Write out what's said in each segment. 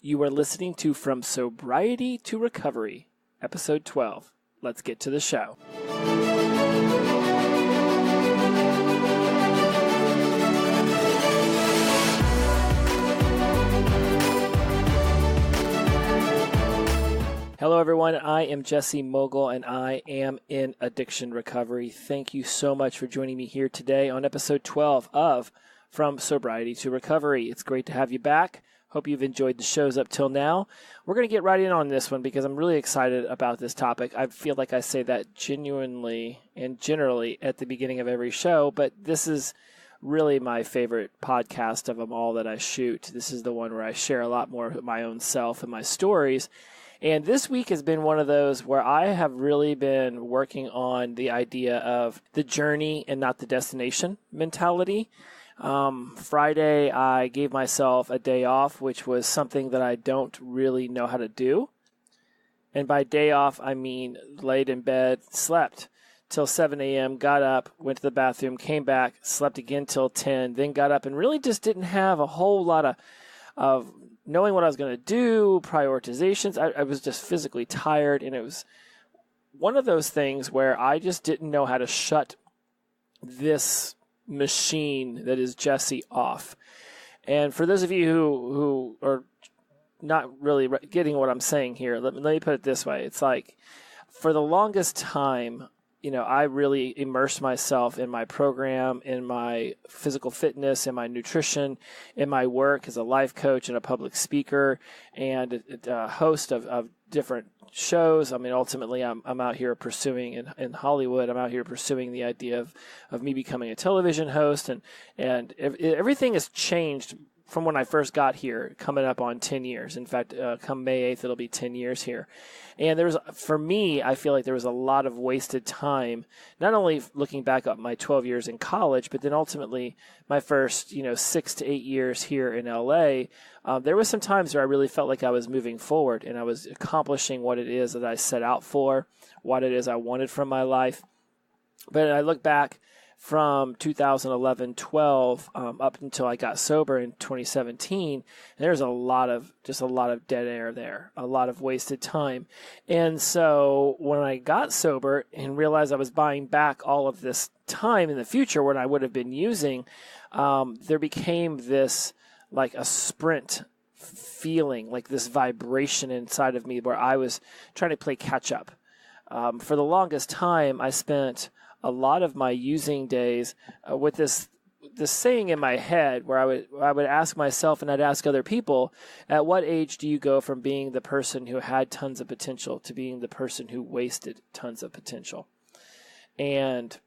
You are listening to From Sobriety to Recovery, Episode 12. Let's get to the show. Hello, everyone. I am Jesse Mogul, and I am in addiction recovery. Thank you so much for joining me here today on Episode 12 of From Sobriety to Recovery. It's great to have you back. Hope you've enjoyed the shows up till now. We're going to get right in on this one because I'm really excited about this topic. I feel like I say that genuinely and generally at the beginning of every show, but this is really my favorite podcast of them all that I shoot. This is the one where I share a lot more of my own self and my stories. And this week has been one of those where I have really been working on the idea of the journey and not the destination mentality. Friday, I gave myself a day off, which was something that I don't really know how to do. And by day off, I mean laid in bed, slept till 7 a.m., got up, went to the bathroom, came back, slept again till 10, then got up and really just didn't have a whole lot of knowing what I was going to do, prioritizations. I was just physically tired, and it was one of those things where I just didn't know how to shut this machine that is Jesse off. And for those of you who are not really getting what I'm saying here, let me put it this way. It's like for the longest time, I really immersed myself in my program, in my physical fitness, in my nutrition, in my work as a life coach and a public speaker and a host of different shows. I mean, ultimately, I'm out here pursuing in Hollywood. I'm out here pursuing the idea of me becoming a television host, and everything has changed from when I first got here, coming up on 10 years. In fact, come May 8th, it'll be 10 years here. And for me, I feel like there was a lot of wasted time, not only looking back at my 12 years in college, but then ultimately my first, 6 to 8 years here in LA. There was some times where I really felt like I was moving forward and I was accomplishing what it is that I set out for, what it is I wanted from my life. But I look back from 2011-12 up until I got sober in 2017, there's a lot of dead air there, a lot of wasted time. And so when I got sober and realized I was buying back all of this time in the future when I would have been using, there became this like a sprint feeling, like this vibration inside of me where I was trying to play catch up. For the longest time, I spent a lot of my using days with this saying in my head where I would ask myself and I'd ask other people, at what age do you go from being the person who had tons of potential to being the person who wasted tons of potential? And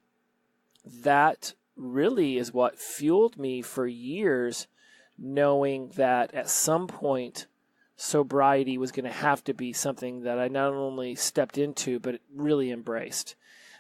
that really is what fueled me for years, knowing that at some point sobriety was going to have to be something that I not only stepped into, but really embraced.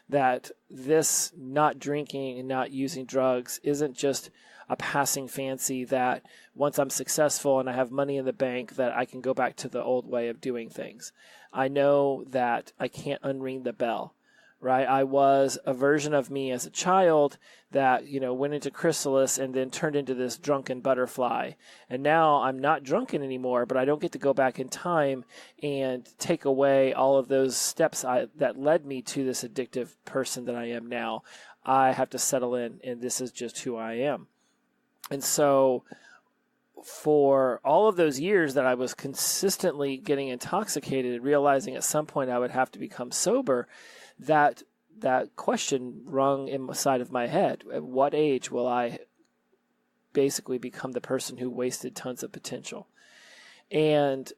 That this not drinking and not using drugs isn't just a passing fancy that once I'm successful and I have money in the bank that I can go back to the old way of doing things. I know that I can't unring the bell, right? I was a version of me as a child that, went into chrysalis and then turned into this drunken butterfly. And now I'm not drunken anymore, but I don't get to go back in time and take away all of those steps that led me to this addictive person that I am now. I have to settle in, and this is just who I am. And so for all of those years that I was consistently getting intoxicated, realizing at some point I would have to become sober, that question rung inside of my head. At what age will I basically become the person who wasted tons of potential? And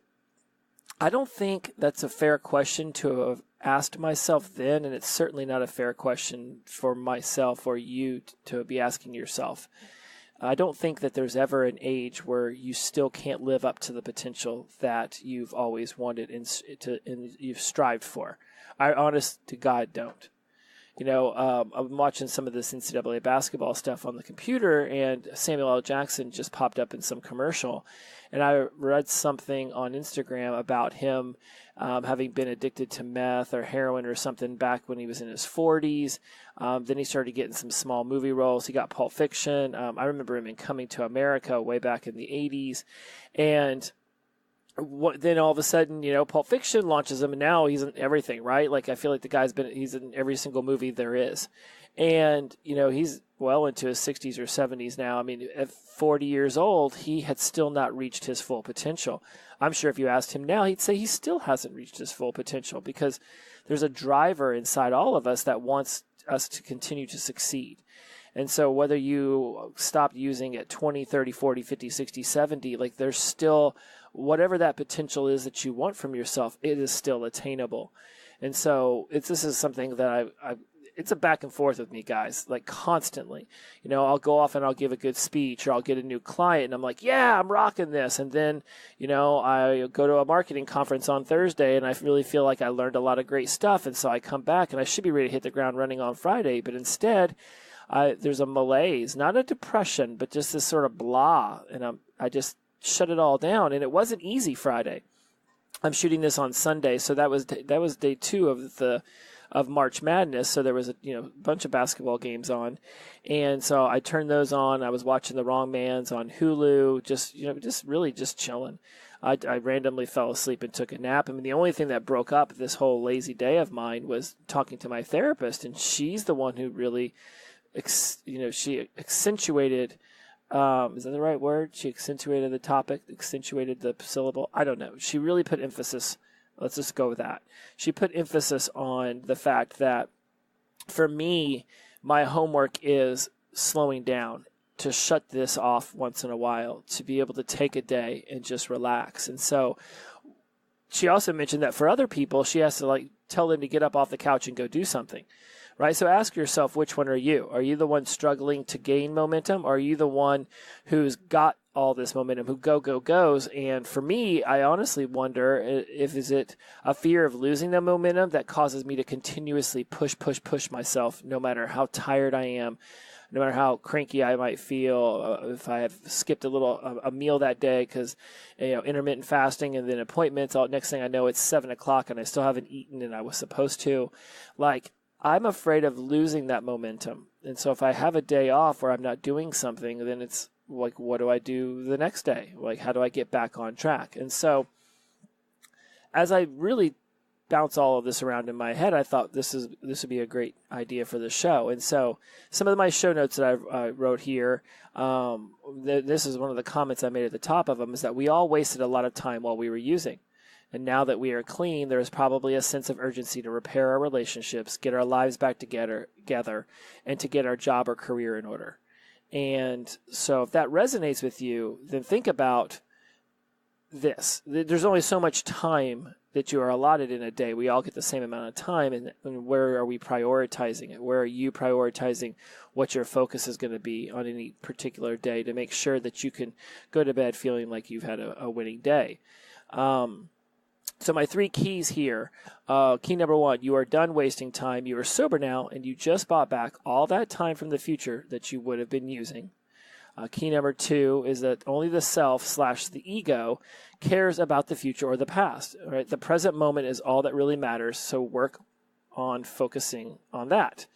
I don't think that's a fair question to have asked myself then, and it's certainly not a fair question for myself or you to be asking yourself. I don't think that there's ever an age where you still can't live up to the potential that you've always wanted and you've strived for. I honest to God don't. I'm watching some of this NCAA basketball stuff on the computer, and Samuel L. Jackson just popped up in some commercial. And I read something on Instagram about him having been addicted to meth or heroin or something back when he was in his 40s. Then he started getting some small movie roles. He got Pulp Fiction. I remember him in Coming to America way back in the 80s. And then all of a sudden, Pulp Fiction launches him, and now he's in everything, right? Like, I feel like he's in every single movie there is. And, he's well into his 60s or 70s now. I mean, at 40 years old, he had still not reached his full potential. I'm sure if you asked him now, he'd say he still hasn't reached his full potential, because there's a driver inside all of us that wants us to continue to succeed. And so whether you stopped using at 20, 30, 40, 50, 60, 70, like, there's still whatever that potential is that you want from yourself, it is still attainable. And so this is something that it's a back and forth with me, guys, like, constantly. I'll go off and I'll give a good speech, or I'll get a new client, and I'm like, yeah, I'm rocking this. And then, I go to a marketing conference on Thursday, and I really feel like I learned a lot of great stuff. And so I come back and I should be ready to hit the ground running on Friday. But instead, there's a malaise, not a depression, but just this sort of blah. And I just shut it all down. And it wasn't easy Friday. I'm shooting this on Sunday, so that was day 2 of March Madness. So there was a bunch of basketball games on, and so I turned those on. I was watching The Wrong Man's on Hulu, just chilling. I randomly fell asleep and took a nap. I mean, the only thing that broke up this whole lazy day of mine was talking to my therapist, and she's the one who really, she accentuated. Is that the right word? She accentuated the topic, accentuated the syllable. I don't know. She really put emphasis. Let's just go with that. She put emphasis on the fact that, for me, my homework is slowing down, to shut this off once in a while, to be able to take a day and just relax. And so she also mentioned that for other people, she has to tell them to get up off the couch and go do something. Right? So ask yourself, which one are you? Are you the one struggling to gain momentum? Or are you the one who's got all this momentum, who goes? And for me, I honestly wonder is it a fear of losing the momentum that causes me to continuously push myself, no matter how tired I am, no matter how cranky I might feel, if I have skipped a meal that day because intermittent fasting and then appointments. Next thing I know, it's 7 o'clock and I still haven't eaten and I was supposed to. I'm afraid of losing that momentum. And so if I have a day off where I'm not doing something, then it's like, what do I do the next day? Like, how do I get back on track? And so as I really bounce all of this around in my head, I thought this would be a great idea for the show. And so some of my show notes that I wrote here, this is one of the comments I made at the top of them, is that we all wasted a lot of time while we were using. And now that we are clean, there is probably a sense of urgency to repair our relationships, get our lives back together, and to get our job or career in order. And so if that resonates with you, then think about this. There's only so much time that you are allotted in a day. We all get the same amount of time. And where are we prioritizing it? Where are you prioritizing what your focus is going to be on any particular day to make sure that you can go to bed feeling like you've had a winning day? So my 3 keys here. Key number 1, you are done wasting time. You are sober now, and you just bought back all that time from the future that you would have been using. Key number 2 is that only the self/the ego cares about the future or the past. Right? The present moment is all that really matters, so work on focusing on that.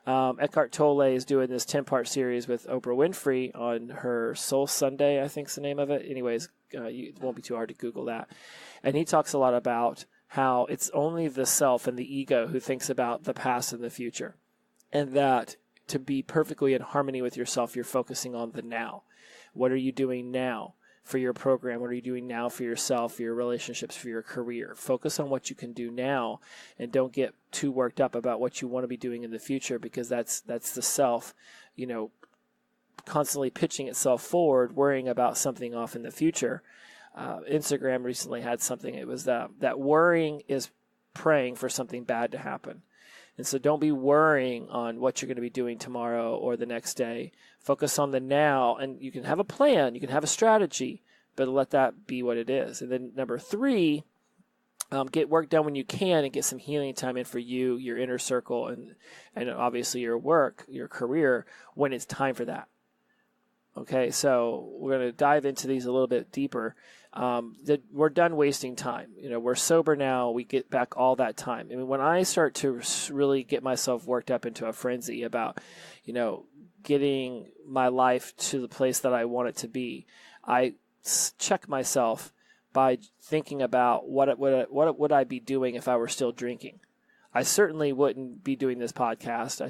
Eckhart Tolle is doing this 10-part series with Oprah Winfrey on her Soul Sunday, I think is the name of it. Anyways, it won't be too hard to Google that. And he talks a lot about how it's only the self and the ego who thinks about the past and the future. And that to be perfectly in harmony with yourself, you're focusing on the now. What are you doing now for your program? What are you doing now for yourself, for your relationships, for your career? Focus on what you can do now, and don't get too worked up about what you want to be doing in the future, because that's the self, constantly pitching itself forward, worrying about something off in the future. Instagram recently had something. It was that worrying is praying for something bad to happen. And so don't be worrying on what you're going to be doing tomorrow or the next day. Focus on the now, and you can have a plan, you can have a strategy, but let that be what it is. And then number 3, get work done when you can and get some healing time in for you, your inner circle, and obviously your work, your career, when it's time for that. Okay, so we're going to dive into these a little bit deeper. That we're done wasting time. We're sober now. We get back all that time. I mean, when I start to really get myself worked up into a frenzy about, getting my life to the place that I want it to be, I check myself by thinking about what would I be doing if I were still drinking. I certainly wouldn't be doing this podcast.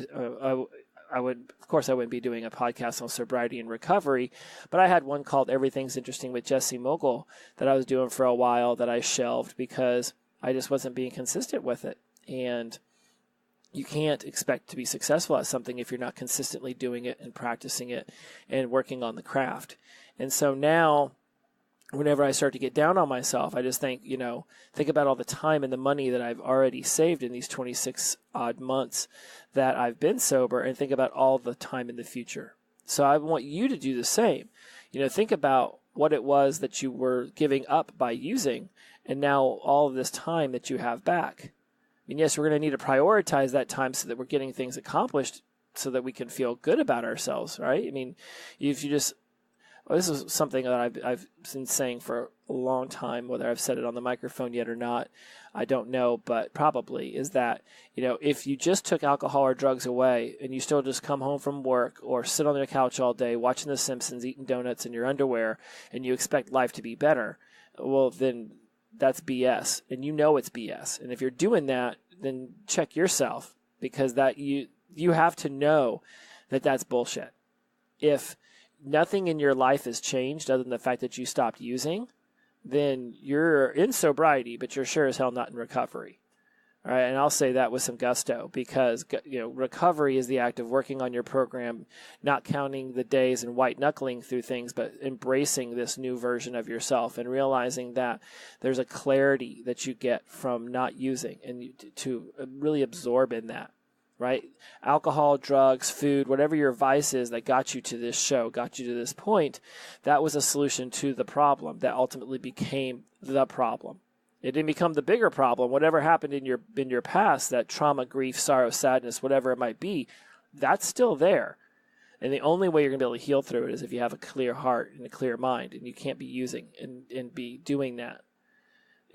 I wouldn't be doing a podcast on sobriety and recovery, but I had one called Everything's Interesting with Jesse Mogul that I was doing for a while that I shelved because I just wasn't being consistent with it. And you can't expect to be successful at something if you're not consistently doing it and practicing it and working on the craft. And so now, whenever I start to get down on myself, I just think about all the time and the money that I've already saved in these 26 odd months that I've been sober, and think about all the time in the future. So I want you to do the same. Think about what it was that you were giving up by using, and now all of this time that you have back. Yes, we're going to need to prioritize that time so that we're getting things accomplished so that we can feel good about ourselves, right? If you just... Well, this is something that I've been saying for a long time. Whether I've said it on the microphone yet or not, I don't know, but probably is that, if you just took alcohol or drugs away and you still just come home from work or sit on your couch all day watching The Simpsons, eating donuts in your underwear, and you expect life to be better, well, then that's BS. And it's BS. And if you're doing that, then check yourself, because that you have to know that that's bullshit. If nothing in your life has changed other than the fact that you stopped using, then you're in sobriety, but you're sure as hell not in recovery. All right, and I'll say that with some gusto, because recovery is the act of working on your program, not counting the days and white knuckling through things, but embracing this new version of yourself and realizing that there's a clarity that you get from not using, and to really absorb in that. Right? Alcohol, drugs, food, whatever your vice is that got you to this show, got you to this point, that was a solution to the problem that ultimately became the problem. It didn't become the bigger problem. Whatever happened in your past, that trauma, grief, sorrow, sadness, whatever it might be, that's still there. And the only way you're going to be able to heal through it is if you have a clear heart and a clear mind, and you can't be using and be doing that.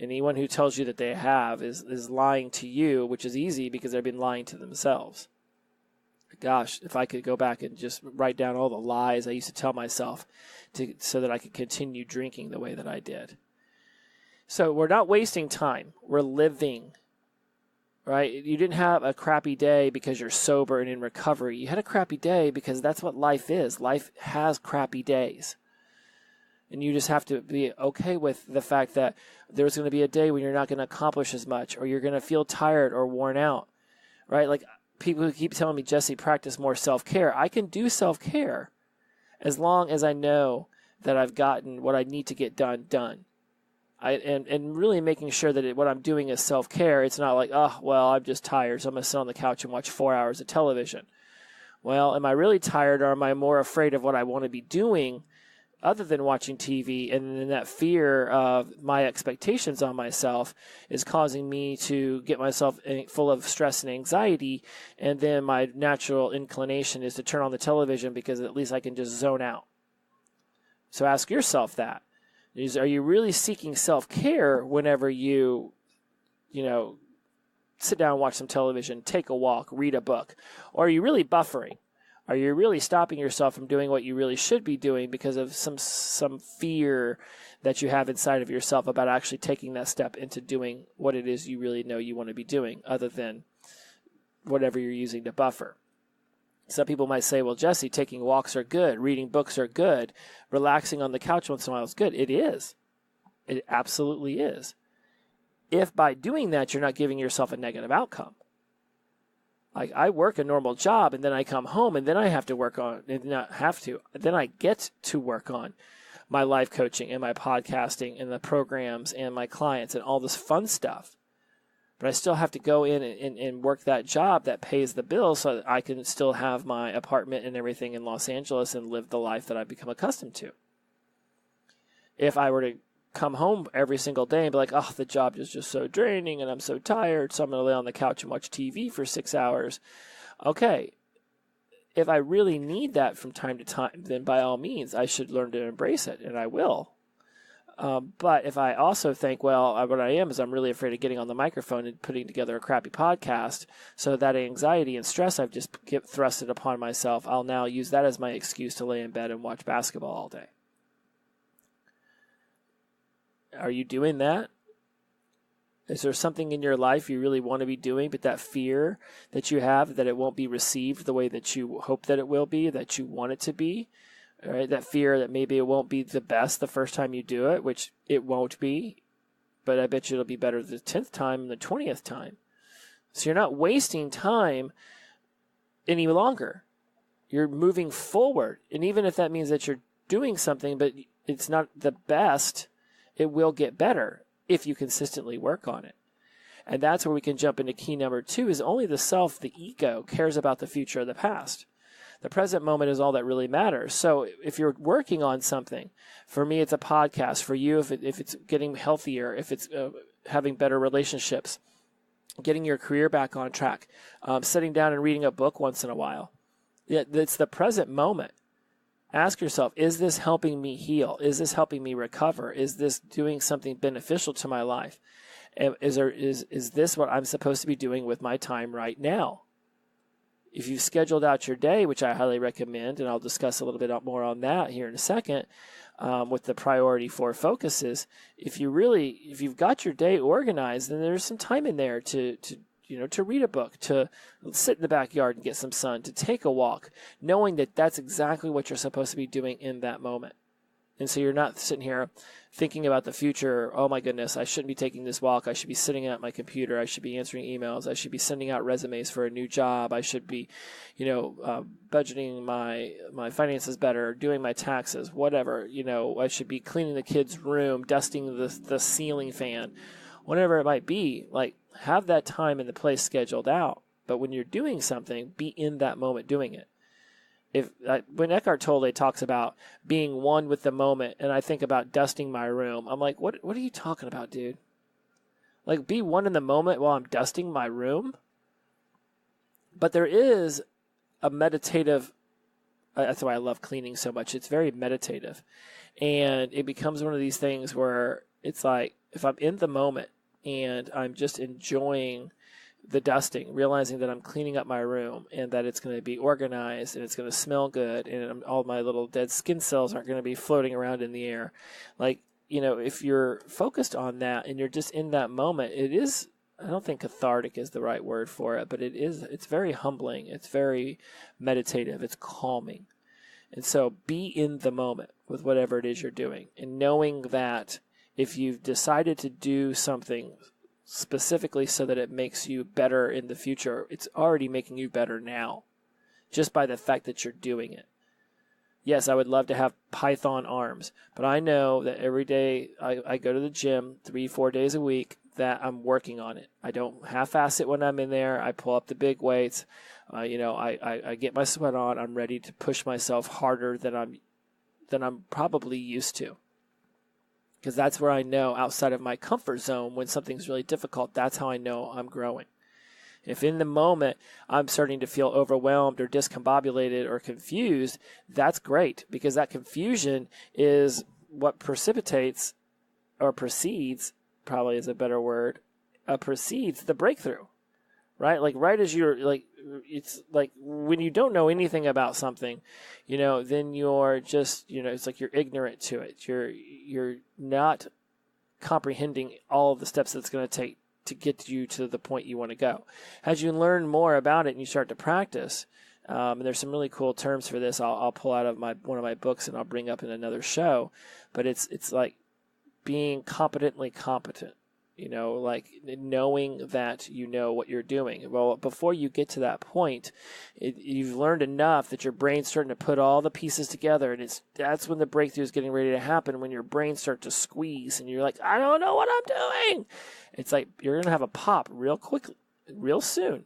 Anyone who tells you that they have is lying to you, which is easy because they've been lying to themselves. Gosh, if I could go back and just write down all the lies I used to tell myself so that I could continue drinking the way that I did. So we're not wasting time. We're living, right? You didn't have a crappy day because you're sober and in recovery. You had a crappy day because that's what life is. Life has crappy days. And you just have to be okay with the fact that there's going to be a day when you're not going to accomplish as much, or you're going to feel tired or worn out, right? Like people who keep telling me, Jesse, practice more self-care. I can do self-care as long as I know that I've gotten what I need to get done. And really making sure that what I'm doing is self-care. It's not like, oh, well, I'm just tired, so I'm going to sit on the couch and watch 4 hours of television. Well, am I really tired, or am I more afraid of what I want to be doing other than watching TV? And then that fear of my expectations on myself is causing me to get myself full of stress and anxiety. And then my natural inclination is to turn on the television because at least I can just zone out. So ask yourself that. Are you really seeking self-care whenever you sit down and watch some television, take a walk, read a book? Or are you really buffering? Are you really stopping yourself from doing what you really should be doing because of some fear that you have inside of yourself about actually taking that step into doing what it is you really know you want to be doing, other than whatever you're using to buffer? Some people might say, well, Jesse, taking walks are good, reading books are good, relaxing on the couch once in a while is good. It is. It absolutely is. If by doing that you're not giving yourself a negative outcome. Like, I work a normal job, and then I come home, and then I have to work on, and not have to, then I get to work on my life coaching and my podcasting and the programs and my clients and all this fun stuff. But I still have to go in and work that job that pays the bills so that I can still have my apartment and everything in Los Angeles and live the life that I've become accustomed to. If I were to come home every single day and be like, oh, the job is just so draining and I'm so tired, so I'm going to lay on the couch and watch TV for 6 hours. Okay, if I really need that from time to time, then by all means, I should learn to embrace it, and I will. But if I also think, well, what I am is I'm really afraid of getting on the microphone and putting together a crappy podcast, so that anxiety and stress I've just thrusted upon myself, I'll now use that as my excuse to lay in bed and watch basketball all day. Are you doing that? Is there something in your life you really want to be doing, but that fear that you have that it won't be received the way that you hope that it will be, that you want it to be? All right, that fear that maybe it won't be the best the first time you do it, which it won't be, but I bet you it'll be better the 10th time and the 20th time. So you're not wasting time any longer. You're moving forward. And even if that means that you're doing something, but it's not the best, it will get better if you consistently work on it. And that's where we can jump into key number 2, is only the self, the ego, cares about the future or the past. The present moment is all that really matters. So if you're working on something, for me it's a podcast. For you, if it's getting healthier, if it's having better relationships, getting your career back on track, sitting down and reading a book once in a while. It's the present moment. Ask yourself, is this helping me heal? Is this helping me recover? Is this doing something beneficial to my life? Is this what I'm supposed to be doing with my time right now? If you've scheduled out your day, which I highly recommend, and I'll discuss a little bit more on that here in a second, with the priority 4 focuses, if you've got your day organized, then there's some time in there to read a book, to sit in the backyard and get some sun, to take a walk, knowing that that's exactly what you're supposed to be doing in that moment. And so you're not sitting here thinking about the future. Oh my goodness, I shouldn't be taking this walk. I should be sitting at my computer. I should be answering emails. I should be sending out resumes for a new job. I should be, budgeting my finances better, doing my taxes, whatever. I should be cleaning the kids' room, dusting the ceiling fan, whatever it might be. Like, have that time and the place scheduled out. But when you're doing something, be in that moment doing it. When Eckhart Tolle talks about being one with the moment, and I think about dusting my room, I'm like, what are you talking about, dude? Like, be one in the moment while I'm dusting my room? But there is a meditative, that's why I love cleaning so much. It's very meditative. And it becomes one of these things where it's like, if I'm in the moment and I'm just enjoying the dusting, realizing that I'm cleaning up my room and that it's going to be organized and it's going to smell good and all my little dead skin cells aren't going to be floating around in the air. Like, if you're focused on that and you're just in that moment, it is, I don't think cathartic is the right word for it, but it's very humbling. It's very meditative. It's calming. And so be in the moment with whatever it is you're doing, and knowing that if you've decided to do something specifically so that it makes you better in the future, it's already making you better now, just by the fact that you're doing it. Yes, I would love to have Python arms, but I know that every day I go to the gym 3-4 days a week, that I'm working on it. I don't half-ass it when I'm in there. I pull up the big weights. I get my sweat on. I'm ready to push myself harder than I'm probably used to. Because that's where I know, outside of my comfort zone, when something's really difficult, that's how I know I'm growing. If in the moment I'm starting to feel overwhelmed or discombobulated or confused, that's great, because that confusion is what precipitates or precedes, probably is a better word, precedes the breakthrough, right? Like right as you're like, it's like when you don't know anything about something, then you're just, it's like you're ignorant to it. You're not comprehending all of the steps that it's going to take to get you to the point you want to go. As you learn more about it and you start to practice, and there's some really cool terms for this. I'll pull out of one of my books and I'll bring up in another show. But it's like being competently competent. Like knowing that you know what you're doing. Well, before you get to that point, you've learned enough that your brain's starting to put all the pieces together, and that's when the breakthrough is getting ready to happen, when your brain starts to squeeze, and you're like, I don't know what I'm doing. It's like you're going to have a pop real quickly, real soon.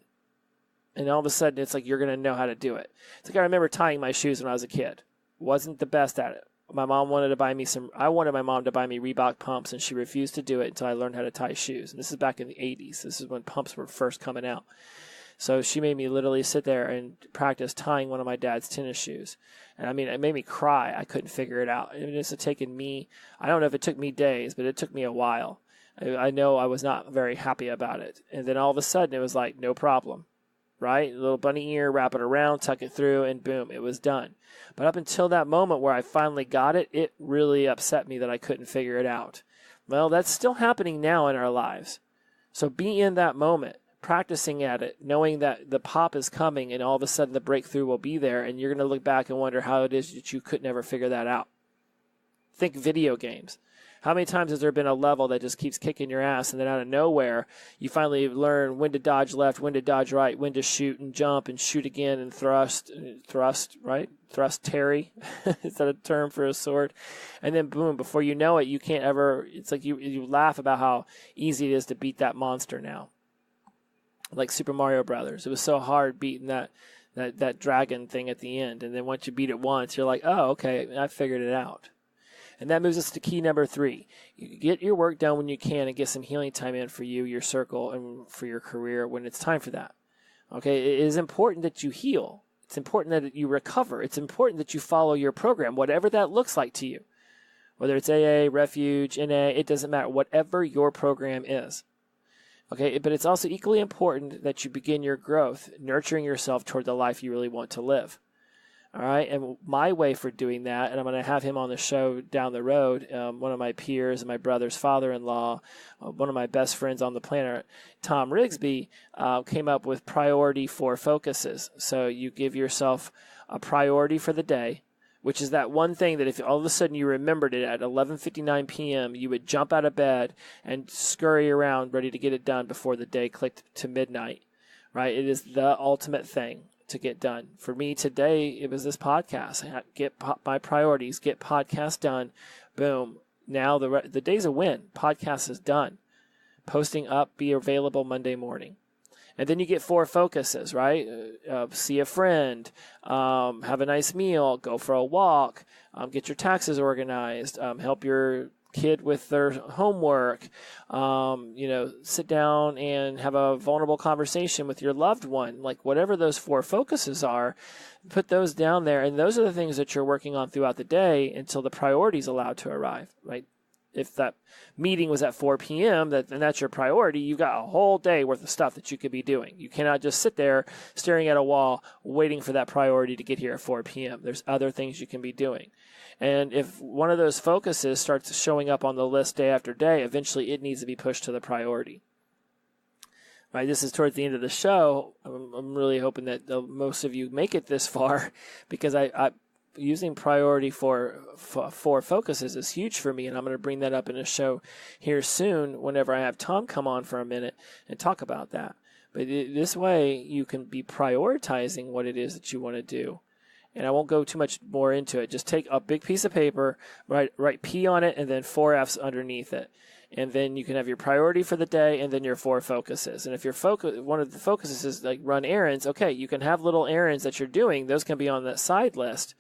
And all of a sudden, it's like you're going to know how to do it. It's like I remember tying my shoes when I was a kid. Wasn't the best at it. My mom wanted to buy me I wanted my mom to buy me Reebok pumps, and she refused to do it until I learned how to tie shoes. And this is back in the 80s. This is when pumps were first coming out. So she made me literally sit there and practice tying one of my dad's tennis shoes. And I mean, it made me cry. I couldn't figure it out. And it's taken me, I don't know if it took me days, but it took me a while. I know I was not very happy about it. And then all of a sudden it was like, no problem. Right? A little bunny ear, wrap it around, tuck it through, and boom, it was done. But up until that moment where I finally got it, it really upset me that I couldn't figure it out. Well, that's still happening now in our lives. So be in that moment, practicing at it, knowing that the pop is coming and all of a sudden the breakthrough will be there, and you're going to look back and wonder how it is that you could never figure that out. Think video games. How many times has there been a level that just keeps kicking your ass, and then out of nowhere, you finally learn when to dodge left, when to dodge right, when to shoot and jump and shoot again and thrust, right? Thrust Terry. Is that a term for a sword? And then boom, before you know it, you can't ever, it's like you laugh about how easy it is to beat that monster now. Like Super Mario Brothers. It was so hard beating that dragon thing at the end. And then once you beat it once, you're like, oh, okay, I figured it out. And that moves us to key number 3. You get your work done when you can and get some healing time in for you, your circle, and for your career when it's time for that. Okay, it is important that you heal. It's important that you recover. It's important that you follow your program, whatever that looks like to you. Whether it's AA, Refuge, NA, it doesn't matter. Whatever your program is. Okay, but it's also equally important that you begin your growth, nurturing yourself toward the life you really want to live. All right, and my way for doing that, and I'm going to have him on the show down the road, one of my peers and my brother's father-in-law, one of my best friends on the planet, Tom Rigsby, came up with priority 4 focuses. So you give yourself a priority for the day, which is that one thing that if all of a sudden you remembered it at 11:59 p.m., you would jump out of bed and scurry around ready to get it done before the day clicked to midnight, right? It is the ultimate thing to get done. For me today, it was this podcast. Get my priorities, get podcast done. Boom. Now the day's a win. Podcast is done. Posting up, be available Monday morning. And then you get 4 focuses, right? See a friend, have a nice meal, go for a walk, get your taxes organized, help your kid with their homework, sit down and have a vulnerable conversation with your loved one. Like whatever those 4 focuses are, put those down there. And those are the things that you're working on throughout the day until the priority is allowed to arrive, right? If that meeting was at 4 p.m., and that's your priority, you've got a whole day worth of stuff that you could be doing. You cannot just sit there staring at a wall waiting for that priority to get here at 4 p.m. There's other things you can be doing. And if one of those focuses starts showing up on the list day after day, eventually it needs to be pushed to the priority. Right, this is towards the end of the show. I'm really hoping that most of you make it this far because I using priority for 4 focuses is huge for me, and I'm going to bring that up in a show here soon whenever I have Tom come on for a minute and talk about that. But this way, you can be prioritizing what it is that you want to do. And I won't go too much more into it. Just take a big piece of paper, write P on it, and then 4 F's underneath it. And then you can have your priority for the day and then your 4 focuses. And if your one of the focuses is like run errands, okay, you can have little errands that you're doing. Those can be on that side list.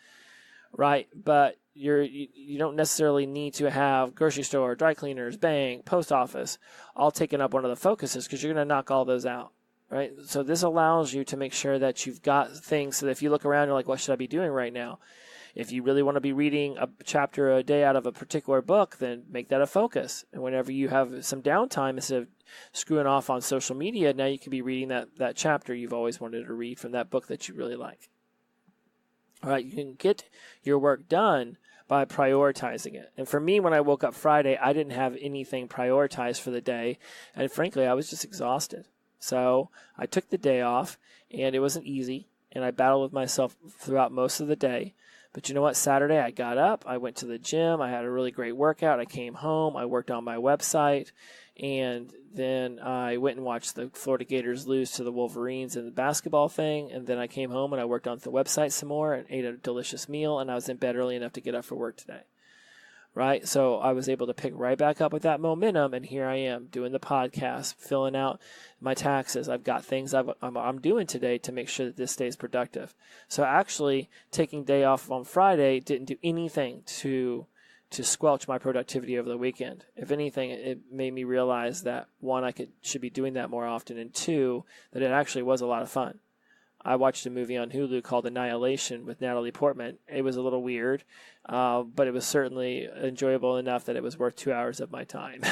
Right, but you don't necessarily need to have grocery store, dry cleaners, bank, post office all taking up one of the focuses because you're going to knock all those out, right? So this allows you to make sure that you've got things so that if you look around, you're like, what should I be doing right now? If you really want to be reading a chapter a day out of a particular book, then make that a focus. And whenever you have some downtime, instead of screwing off on social media, now you can be reading that chapter you've always wanted to read from that book that you really like. All right, you can get your work done by prioritizing it. And for me, when I woke up Friday, I didn't have anything prioritized for the day. And frankly, I was just exhausted. So I took the day off, and it wasn't easy. And I battled with myself throughout most of the day. But you know what? Saturday, I got up. I went to the gym. I had a really great workout. I came home. I worked on my website. And then I went and watched the Florida Gators lose to the Wolverines in the basketball thing. And then I came home and I worked on the website some more and ate a delicious meal. And I was in bed early enough to get up for work today. Right? So I was able to pick right back up with that momentum. And here I am doing the podcast, filling out my taxes. I've got things I'm doing today to make sure that this stays productive. So actually taking day off on Friday didn't do anything to squelch my productivity over the weekend. If anything, it made me realize that, 1, I should be doing that more often, and 2, that it actually was a lot of fun. I watched a movie on Hulu called Annihilation with Natalie Portman. It was a little weird, but it was certainly enjoyable enough that it was worth 2 hours of my time.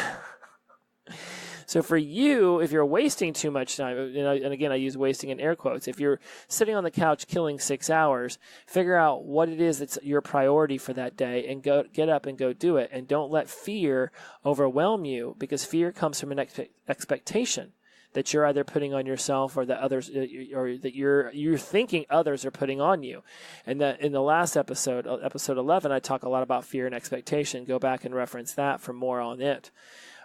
So for you, if you're wasting too much time, and again, I use wasting in air quotes, if you're sitting on the couch killing 6 hours, figure out what it is that's your priority for that day and get up and go do it. And don't let fear overwhelm you, because fear comes from an expectation that you're either putting on yourself or that others, or that you're thinking others are putting on you. And that in the last episode, episode 11, I talk a lot about fear and expectation. Go back and reference that for more on it.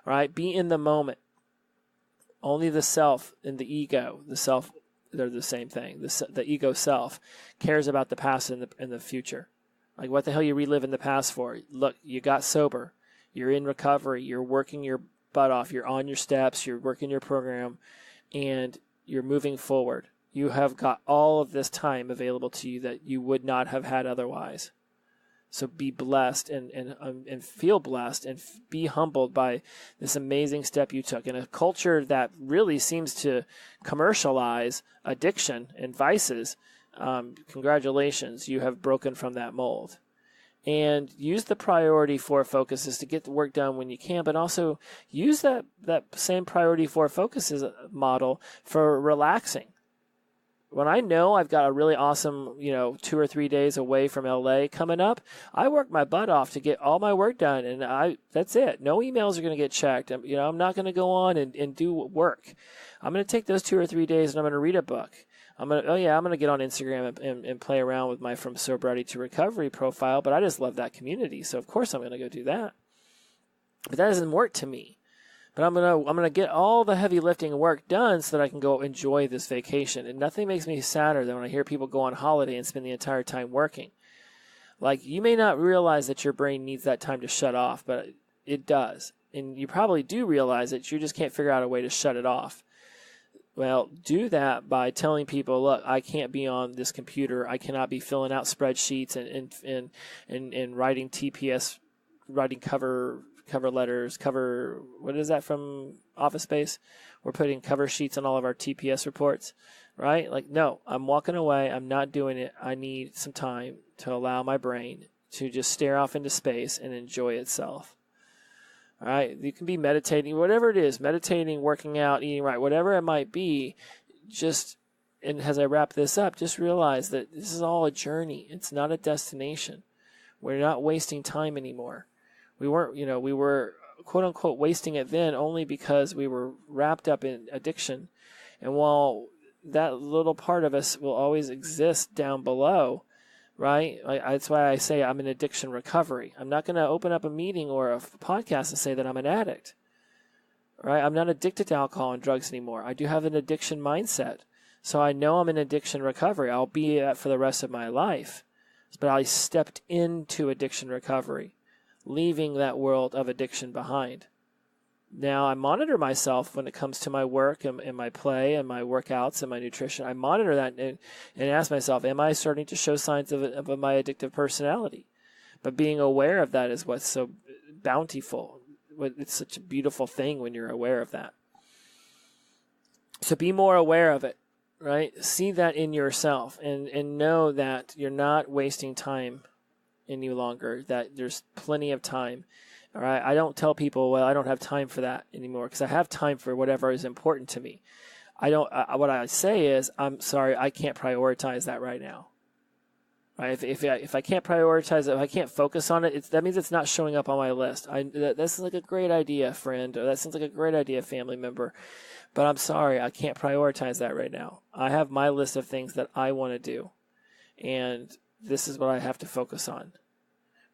All right, be in the moment. Only the self and the ego, the self, they're the same thing. The ego self cares about the past and the future. Like, what the hell you reliving the past for? Look, you got sober. You're in recovery. You're working your butt off. You're on your steps. You're working your program, and you're moving forward. You have got all of this time available to you that you would not have had otherwise. So be blessed and feel blessed and be humbled by this amazing step you took in a culture that really seems to commercialize addiction and vices. Congratulations, you have broken from that mold. And use the priority 4 focuses to get the work done when you can, but also use that same priority 4 focuses model for relaxing. When I know I've got a really awesome, 2 or 3 days away from LA coming up, I work my butt off to get all my work done, and that's it. No emails are going to get checked. I'm not going to go on and do work. I'm going to take those 2 or 3 days and I'm going to read a book. I'm going to get on Instagram and play around with my From Sobriety to Recovery profile, but I just love that community, so of course I'm going to go do that. But that doesn't work to me. But I'm gonna get all the heavy lifting and work done so that I can go enjoy this vacation. And nothing makes me sadder than when I hear people go on holiday and spend the entire time working. Like, you may not realize that your brain needs that time to shut off, but it does. And you probably do realize that you just can't figure out a way to shut it off. Well, do that by telling people, look, I can't be on this computer. I cannot be filling out spreadsheets and writing TPS, writing cover letters, what is that from Office Space? We're putting cover sheets on all of our TPS reports, right? Like, no, I'm walking away. I'm not doing it. I need some time to allow my brain to just stare off into space and enjoy itself. All right, you can be meditating, whatever it is, meditating, working out, eating right, whatever it might be. And as I wrap this up, just realize that this is all a journey. It's not a destination. We're not wasting time anymore. We were quote unquote wasting it then only because we were wrapped up in addiction. And while that little part of us will always exist down below, right? That's why I say I'm in addiction recovery. I'm not going to open up a meeting or a podcast and say that I'm an addict, right? I'm not addicted to alcohol and drugs anymore. I do have an addiction mindset. So I know I'm in addiction recovery. I'll be at for the rest of my life. But I stepped into addiction recovery, leaving that world of addiction behind. Now I monitor myself when it comes to my work and my play and my workouts and my nutrition. I monitor that and ask myself, am I starting to show signs of my addictive personality? But being aware of that is what's so bountiful. It's such a beautiful thing when you're aware of that. So be more aware of it, right? See that in yourself and know that you're not wasting time any longer, that there's plenty of time. All right, I don't tell people, well, I don't have time for that anymore, because I have time for whatever is important to me. What I say is, I'm sorry, I can't prioritize that right now. Right? If I can't prioritize it, if I can't focus on it, that means it's not showing up on my list. That sounds like a great idea, friend, or that sounds like a great idea, family member. But I'm sorry, I can't prioritize that right now. I have my list of things that I want to do, and this is what I have to focus on.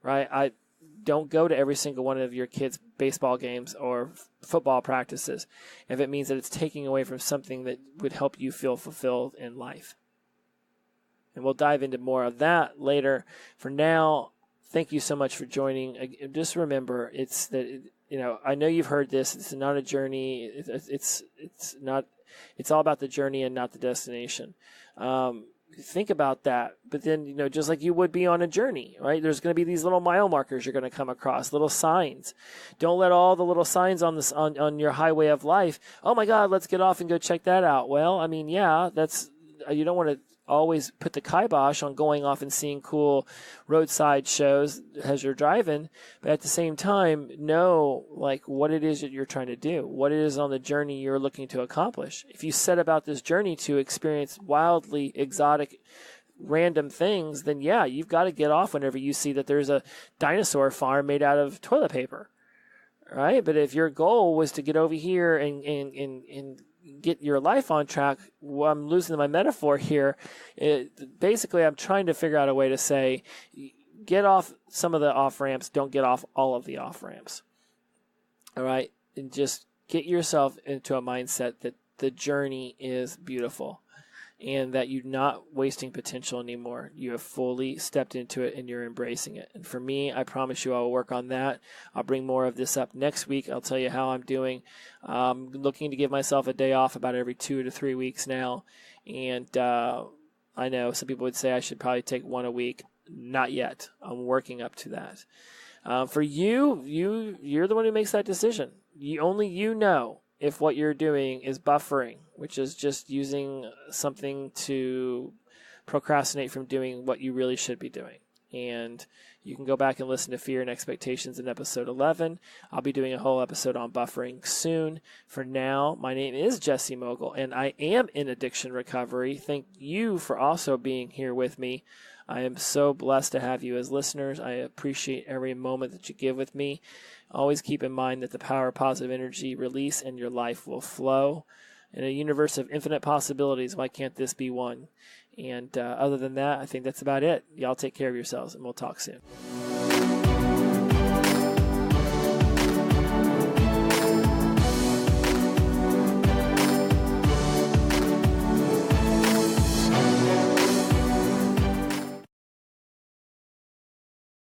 Right? I don't go to every single one of your kids' baseball games or football practices if it means that it's taking away from something that would help you feel fulfilled in life. And we'll dive into more of that later. For now, thank you so much for joining. Just remember, I know you've heard this. It's not a journey. It's all about the journey and not the destination. Think about that, but then, just like you would be on a journey, right? There's going to be these little mile markers you're going to come across, little signs. Don't let all the little signs on your highway of life, oh my God, let's get off and go check that out. Well, yeah, you don't want to always put the kibosh on going off and seeing cool roadside shows as you're driving, but at the same time, know like what it is that you're trying to do, what it is on the journey you're looking to accomplish. If you set about this journey to experience wildly exotic random things, then yeah, you've got to get off whenever you see that there's a dinosaur farm made out of toilet paper, right? But if your goal was to get over here and get your life on track, well, I'm losing my metaphor here. Basically, I'm trying to figure out a way to say, get off some of the off-ramps, don't get off all of the off-ramps, all right? And just get yourself into a mindset that the journey is beautiful, and that you're not wasting potential anymore. You have fully stepped into it and you're embracing it. And for me, I promise you I'll work on that. I'll bring more of this up next week. I'll tell you how I'm doing. I'm looking to give myself a day off about every 2 to 3 weeks now. And I know some people would say I should probably take 1 a week. Not yet. I'm working up to that. For you're the one who makes that decision. Only you know if what you're doing is buffering, which is just using something to procrastinate from doing what you really should be doing. And you can go back and listen to Fear and Expectations in episode 11. I'll be doing a whole episode on buffering soon. For now, my name is Jesse Mogul, and I am in addiction recovery. Thank you for also being here with me. I am so blessed to have you as listeners. I appreciate every moment that you give with me. Always keep in mind that the power of positive energy release and your life will flow. In a universe of infinite possibilities, why can't this be one? And other than that, I think that's about it. Y'all take care of yourselves, and we'll talk soon.